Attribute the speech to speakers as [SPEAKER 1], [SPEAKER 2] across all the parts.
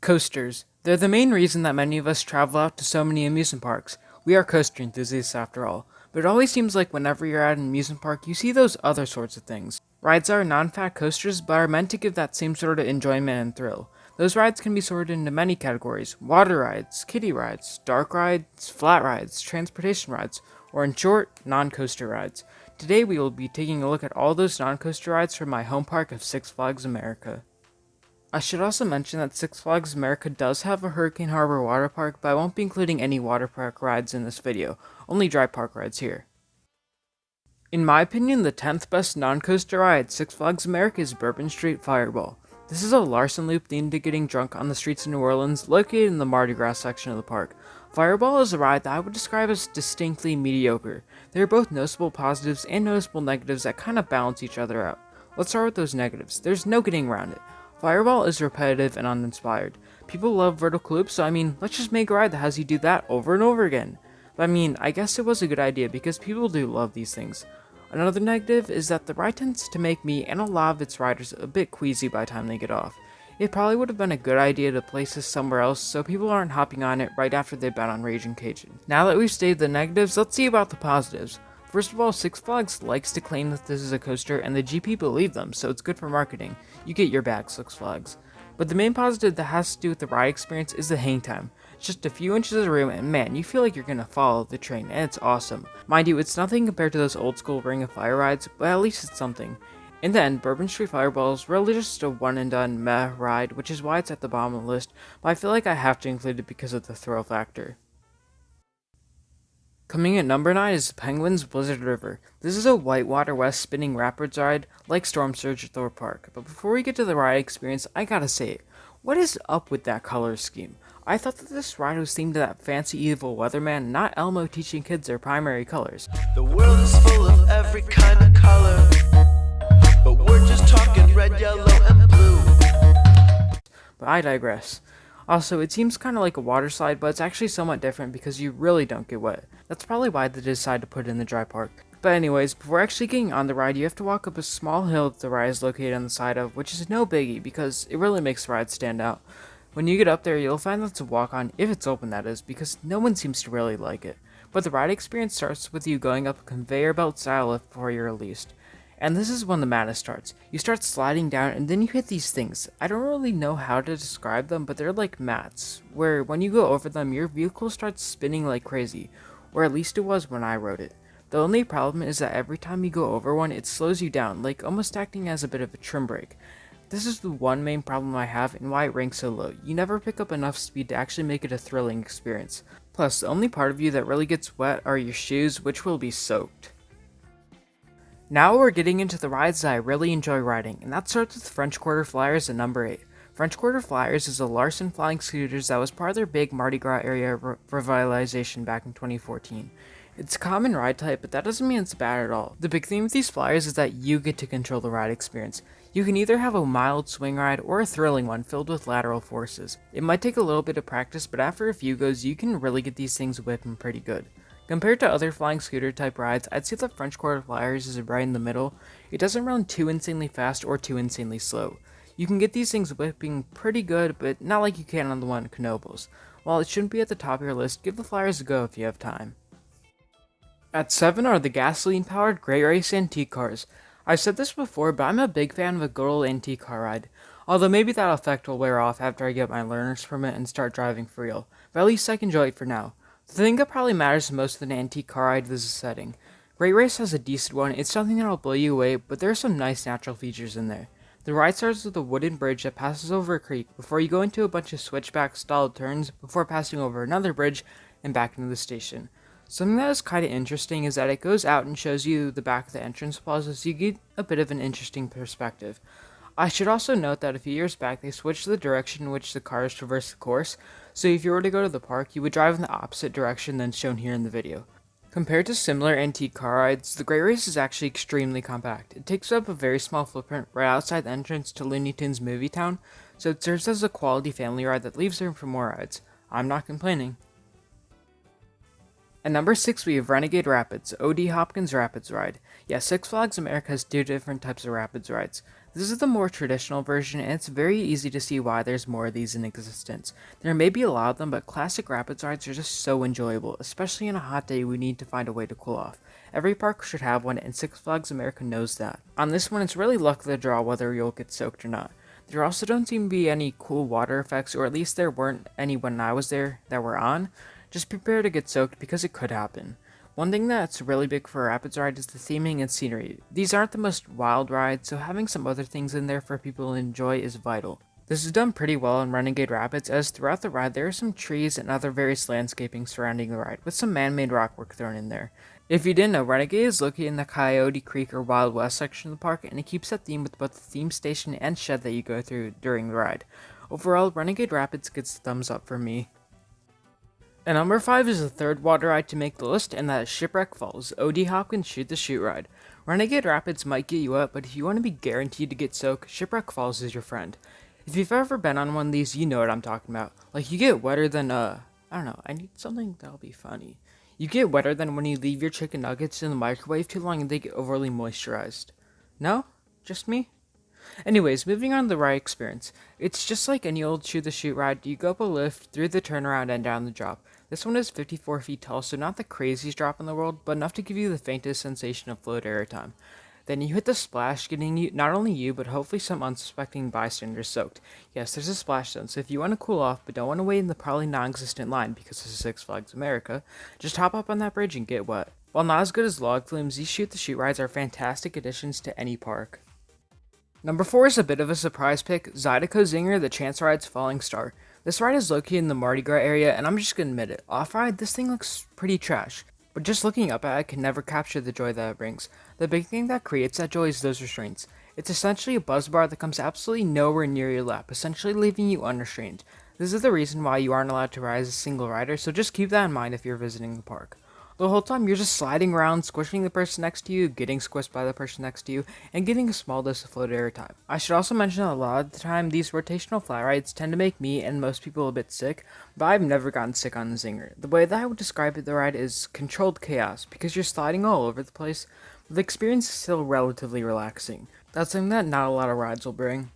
[SPEAKER 1] Coasters. They're the main reason that many of us travel out to so many amusement parks. We are coaster enthusiasts after all. But it always seems like whenever you're at an amusement park, you see those other sorts of things. Rides are non-fat coasters, but are meant to give that same sort of enjoyment and thrill. Those rides can be sorted into many categories: water rides, kiddie rides, dark rides, flat rides, transportation rides, or in short, non-coaster rides. Today we will be taking a look at all those non-coaster rides from my home park of Six Flags America. I should also mention that Six Flags America does have a Hurricane Harbor water park, but I won't be including any water park rides in this video, only dry park rides here. In my opinion, the 10th best non-coaster ride at Six Flags America is Bourbon Street Fireball. This is a Larson loop themed to getting drunk on the streets of New Orleans, located in the Mardi Gras section of the park. Fireball is a ride that I would describe as distinctly mediocre. There are both noticeable positives and noticeable negatives that kind of balance each other out. Let's start with those negatives. There's no getting around it. Fireball is repetitive and uninspired. People love vertical loops, so let's just make a ride that has you do that over and over again. But I guess it was a good idea because people do love these things. Another negative is that the ride tends to make me and a lot of its riders a bit queasy by the time they get off. It probably would have been a good idea to place this somewhere else so people aren't hopping on it right after they've been on Raging Cajun. Now that we've stated the negatives, let's see about the positives. First of all, Six Flags likes to claim that this is a coaster, and the GP believe them, so it's good for marketing. You get your back, Six Flags. But the main positive that has to do with the ride experience is the hang time. It's just a few inches of room, and man, you feel like you're gonna follow the train, and it's awesome. Mind you, it's nothing compared to those old school Ring of Fire rides, but at least it's something. In the end, Bourbon Street Fireball is really just a one and done meh ride, which is why it's at the bottom of the list, but I feel like I have to include it because of the thrill factor. Coming in at number 9 is Penguin's Blizzard River. This is a whitewater west spinning rapids ride like Storm Surge at Thor Park. But before we get to the ride experience, I gotta say it. What is up with that color scheme? I thought that this ride was themed to that fancy evil weatherman, not Elmo teaching kids their primary colors.
[SPEAKER 2] The world is full of every kind of color, but we're just talking red, yellow, and blue.
[SPEAKER 1] But I digress. Also, it seems kind of like a water slide, but it's actually somewhat different because you really don't get wet. That's probably why they decided to put it in the dry park. But anyways, before actually getting on the ride, you have to walk up a small hill that the ride is located on the side of, which is no biggie because it really makes the ride stand out. When you get up there, you'll find that to walk on, if it's open that is, because no one seems to really like it. But the ride experience starts with you going up a conveyor belt style lift before you're released. And this is when the madness starts. You start sliding down and then you hit these things. I don't really know how to describe them, but they're like mats, where when you go over them, your vehicle starts spinning like crazy, or at least it was when I rode it. The only problem is that every time you go over one, it slows you down, like almost acting as a bit of a trim brake. This is the one main problem I have and why it ranks so low. You never pick up enough speed to actually make it a thrilling experience. Plus, the only part of you that really gets wet are your shoes, which will be soaked. Now we're getting into the rides that I really enjoy riding, and that starts with French Quarter Flyers at number 8. French Quarter Flyers is a Larson Flying Scooters that was part of their big Mardi Gras area revitalization back in 2014. It's a common ride type, but that doesn't mean it's bad at all. The big theme with these flyers is that you get to control the ride experience. You can either have a mild swing ride or a thrilling one filled with lateral forces. It might take a little bit of practice, but after a few goes, you can really get these things whipping pretty good. Compared to other flying scooter type rides, I'd say that French Quarter Flyers is right in the middle. It doesn't run too insanely fast or too insanely slow. You can get these things whipping pretty good, but not like you can on the one at Knoebels. While it shouldn't be at the top of your list, give the Flyers a go if you have time. At 7 are the gasoline-powered Great Race Antique Cars. I've said this before, but I'm a big fan of a good old antique car ride. Although maybe that effect will wear off after I get my learner's permit and start driving for real, but at least I can enjoy it for now. The thing that probably matters the most with an antique car ride is the setting. Great Race has a decent one, it's something that'll blow you away, but there are some nice natural features in there. The ride starts with a wooden bridge that passes over a creek before you go into a bunch of switchback styled turns before passing over another bridge and back into the station. Something that is kinda interesting is that it goes out and shows you the back of the entrance plaza, so you get a bit of an interesting perspective. I should also note that a few years back they switched the direction in which the cars traverse the course, so if you were to go to the park, you would drive in the opposite direction than shown here in the video. Compared to similar antique car rides, the Great Race is actually extremely compact. It takes up a very small footprint right outside the entrance to Looney Tunes Movie Town, so it serves as a quality family ride that leaves room for more rides. I'm not complaining. At number 6 we have Renegade Rapids, O.D. Hopkins Rapids Ride. Yeah, Six Flags America has two different types of Rapids rides. This is the more traditional version, and it's very easy to see why there's more of these in existence. There may be a lot of them, but classic rapids rides are just so enjoyable, especially on a hot day we need to find a way to cool off. Every park should have one, and Six Flags America knows that. On this one, it's really luck of the draw whether you'll get soaked or not. There also don't seem to be any cool water effects, or at least there weren't any when I was there that were on. Just prepare to get soaked because it could happen. One thing that's really big for a rapids ride is the theming and scenery. These aren't the most wild rides, so having some other things in there for people to enjoy is vital. This is done pretty well in Renegade Rapids, as throughout the ride there are some trees and other various landscaping surrounding the ride, with some man-made rockwork thrown in there. If you didn't know, Renegade is located in the Coyote Creek or Wild West section of the park, and it keeps that theme with both the theme station and shed that you go through during the ride. Overall, Renegade Rapids gets a thumbs up for me. And NumberFive is the third water ride to make the list, and that is Shipwreck Falls, O.D. Hopkins Shoot the Chute ride. Renegade Rapids might get you up, but if you want to be guaranteed to get soaked, Shipwreck Falls is your friend. If you've ever been on one of these, you know what I'm talking about. Like, you get wetter than, I don't know, I need something that'll be funny. You get wetter than when you leave your chicken nuggets in the microwave too long and they get overly moisturized. No? Just me? Anyways, moving on to the ride experience. It's just like any old Shoot the Chute ride. You go up a lift, through the turnaround, and down the drop. This one is 54 feet tall, so not the craziest drop in the world, but enough to give you the faintest sensation of float airtime. Then you hit the splash, getting you, not only you, but hopefully some unsuspecting bystanders soaked. Yes, there's a splash zone, so if you want to cool off, but don't want to wait in the probably non-existent line because this is Six Flags America, just hop up on that bridge and get wet. While not as good as log flumes, these Shoot the Chute rides are fantastic additions to any park. Number 4 is a bit of a surprise pick, Zydeco Zinger, the Chance Ride's Falling Star. This ride is located in the Mardi Gras area, and I'm just gonna admit it, off-ride, this thing looks pretty trash. But just looking up at it can never capture the joy that it brings. The big thing that creates that joy is those restraints. It's essentially a buzz bar that comes absolutely nowhere near your lap, essentially leaving you unrestrained. This is the reason why you aren't allowed to ride as a single rider, so just keep that in mind if you're visiting the park. The whole time you're just sliding around, squishing the person next to you, getting squished by the person next to you, and getting a small dose of float air time. I should also mention that a lot of the time these rotational flat rides tend to make me and most people a bit sick, but I've never gotten sick on the Zinger. The way that I would describe the ride is controlled chaos, because you're sliding all over the place, but the experience is still relatively relaxing. That's something that not a lot of rides will bring.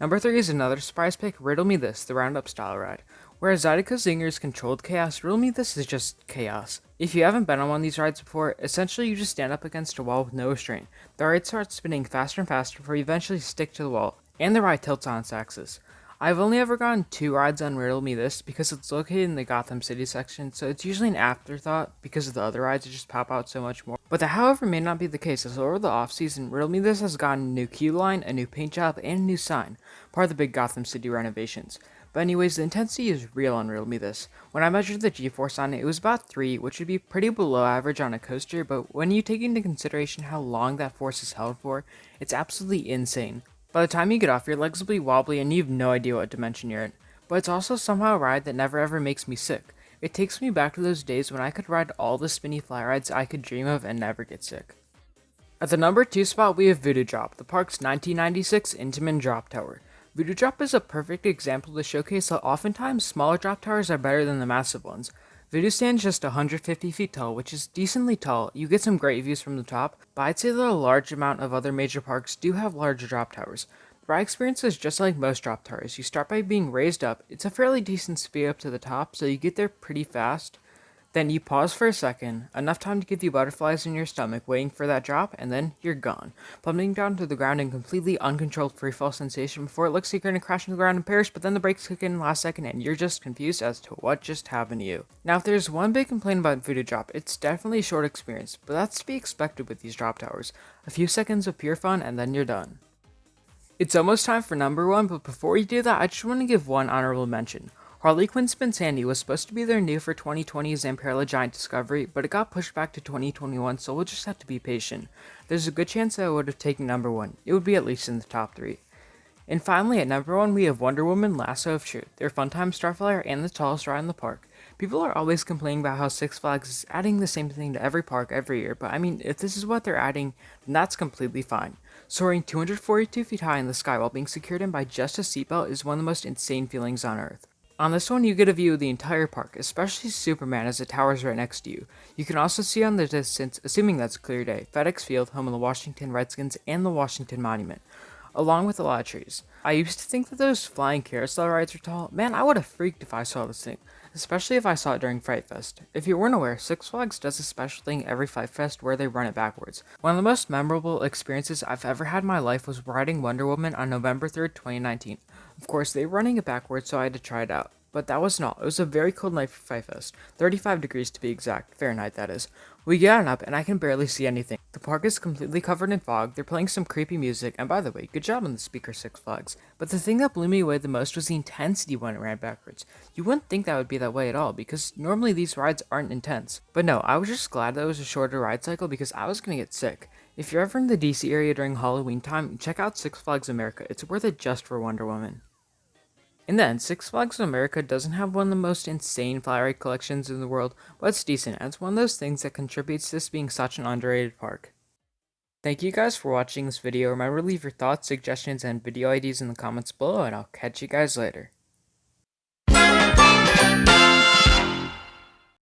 [SPEAKER 1] Number 3 is another surprise pick, Riddle Me This, the Roundup style ride. Whereas Zydeco Zinger's controlled chaos, Riddle Me This is just chaos. If you haven't been on one of these rides before, essentially you just stand up against a wall with no restraint. The ride starts spinning faster and faster before you eventually stick to the wall, and the ride tilts on its axis. I've only ever gone 2 rides on Riddle Me This because it's located in the Gotham City section, so it's usually an afterthought because of the other rides that just pop out so much more. But that however may not be the case, as over the off season, Riddle Me This has gotten a new queue line, a new paint job, and a new sign, part of the big Gotham City renovations. But anyways, the intensity is real on Riddle Me This. When I measured the G-force on it, it was about 3, which would be pretty below average on a coaster, but when you take into consideration how long that force is held for, it's absolutely insane. By the time you get off, your legs will be wobbly and you have no idea what dimension you're in. But it's also somehow a ride that never ever makes me sick. It takes me back to those days when I could ride all the spinny fly rides I could dream of and never get sick. At the number 2 spot, we have Voodoo Drop, the park's 1996 Intamin drop tower. Voodoo Drop is a perfect example to showcase how oftentimes smaller drop towers are better than the massive ones. Voodoo stands just 150 feet tall, which is decently tall. You get some great views from the top, but I'd say that a large amount of other major parks do have larger drop towers. The ride experience is just like most drop towers. You start by being raised up. It's a fairly decent speed up to the top, so you get there pretty fast. Then you pause for a second, enough time to give you butterflies in your stomach waiting for that drop, and then you're gone, plummeting down to the ground in completely uncontrolled freefall sensation before it looks like you're going to crash into the ground and perish, but then the brakes kick in last second and you're just confused as to what just happened to you. Now if there's one big complaint about Voodoo Drop, it's definitely a short experience, but that's to be expected with these drop towers. A few seconds of pure fun and then you're done. It's almost time for number 1, but before we do that, I just want to give one honorable mention. Harley Quinn Spin Sandy was supposed to be their new for 2020's Zamperla Giant Discovery, but it got pushed back to 2021, so we'll just have to be patient. There's a good chance that I would have taken number 1. It would be at least in the top 3. And finally, at number 1, we have Wonder Woman Lasso of Truth, their Funtime Starflyer and the tallest ride in the park. People are always complaining about how Six Flags is adding the same thing to every park every year, but I mean, if this is what they're adding, then that's completely fine. Soaring 242 feet high in the sky while being secured in by just a seatbelt is one of the most insane feelings on earth. On this one, you get a view of the entire park, especially Superman as it towers right next to you. You can also see on the distance, assuming that's a clear day, FedEx Field, home of the Washington Redskins, and the Washington Monument, along with a lot of trees. I used to think that those flying carousel rides were tall. Man, I would have freaked if I saw this thing, especially if I saw it during Fright Fest. If you weren't aware, Six Flags does a special thing every Fright Fest where they run it backwards. One of the most memorable experiences I've ever had in my life was riding Wonder Woman on November 3rd, 2019. Of course, they were running it backwards, so I had to try it out. But that wasn't all. It was a very cold night for Fright Fest. 35 degrees to be exact. Fahrenheit, that is. We get on up, and I can barely see anything. The park is completely covered in fog. They're playing some creepy music, and by the way, good job on the speaker, Six Flags. But the thing that blew me away the most was the intensity when it ran backwards. You wouldn't think that would be that way at all, because normally these rides aren't intense. But no, I was just glad that it was a shorter ride cycle because I was gonna get sick. If you're ever in the DC area during Halloween time, check out Six Flags America. It's worth it just for Wonder Woman. And then, Six Flags America doesn't have one of the most insane fly ride collections in the world, but it's decent, and it's one of those things that contributes to this being such an underrated park. Thank you guys for watching this video. Remember to leave your thoughts, suggestions, and video ideas in the comments below, and I'll catch you guys later.